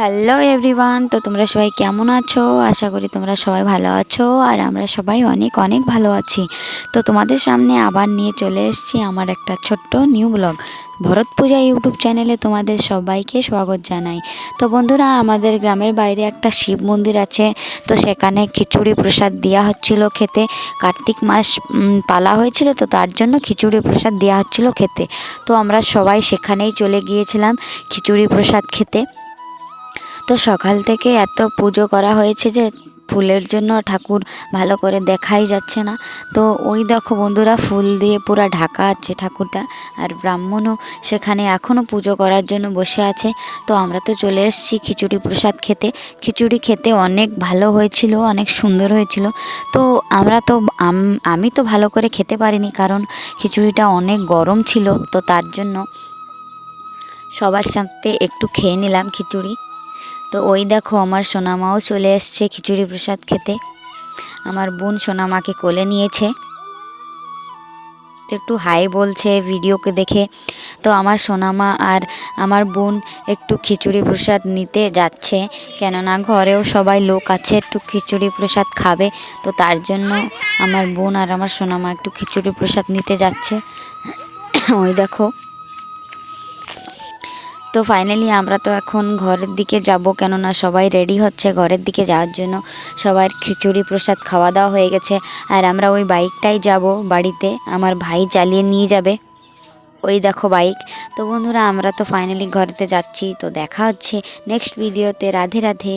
Hello everyone, তো তোমরা সবাই কেমন আছো? আশা করি তোমরা সবাই ভালো আছো আর আমরা সবাই অনেক অনেক ভালো আছি। তো তোমাদের সামনে আবার নিয়ে চলে এসেছি আমার একটা ছোট্ট নিউ ব্লগ। ভরত পূজা ইউটিউব চ্যানেলে তোমাদের সবাইকে স্বাগত জানাই। তো বন্ধুরা, আমাদের গ্রামের বাইরে একটা শিব মন্দির আছে, তো সেখানে খিচুড়ি প্রসাদ দেওয়া হচ্ছিল খেতে। কার্তিক মাস পালা হয়েছিল, তো তার জন্য খিচুড়ি প্রসাদ দেওয়া হচ্ছিল খেতে। তো আমরা সবাই সেখানেই চলে গিয়েছিলাম খিচুড়ি প্রসাদ খেতে। তো সকাল থেকে এত পুজো করা হয়েছে যে ফুলের জন্য ঠাকুর ভালো করে দেখাই যাচ্ছে না। তো ওই দেখো বন্ধুরা, ফুল দিয়ে পুরো ঢাকা আছে ঠাকুরটা, আর ব্রাহ্মণও সেখানে এখনও পুজো করার জন্য বসে আছে। তো আমরা তো চলে এসেছি খিচুড়ি প্রসাদ খেতে। খিচুড়ি খেতে অনেক ভালো হয়েছিল, অনেক সুন্দর হয়েছিল। তো আমরা তো আমি তো ভালো করে খেতে পারিনি, কারণ খিচুড়িটা অনেক গরম ছিল। তো তার জন্য সবার সাথে একটু খেয়ে নিলাম খিচুড়ি। তো ওই দেখো, আমার সোনামাও চলে এসছে খিচুড়ি প্রসাদ খেতে। আমার বোন সোনামাকে কোলে নিয়েছে, তো একটু হাই বলছে ভিডিওকে দেখে। তো আমার সোনামা আর আমার বোন একটু খিচুড়ি প্রসাদ নিতে যাচ্ছে, কেননা ঘরেও সবাই লোক আছে, একটু খিচুড়ি প্রসাদ খাবে। তো তার জন্য আমার বোন আর আমার সোনামা একটু খিচুড়ি প্রসাদ নিতে যাচ্ছে। ওই দেখো। তো ফাইনালি আমরা তো এখন ঘরের দিকে যাব, কেননা সবাই রেডি হচ্ছে ঘরের দিকে যাওয়ার জন্য। সবার খিচুড়ি প্রসাদ খাওয়া দাওয়া হয়ে গেছে, আর আমরা ওই বাইকটাই যাব বাড়িতে, আমার ভাই চালিয়ে নিয়ে যাবে। ওই দেখো বাইক। তো বন্ধুরা, আমরা তো ফাইনালি ঘরেতে যাচ্ছি। তো দেখা হচ্ছে নেক্সট ভিডিওতে। রাধে রাধে।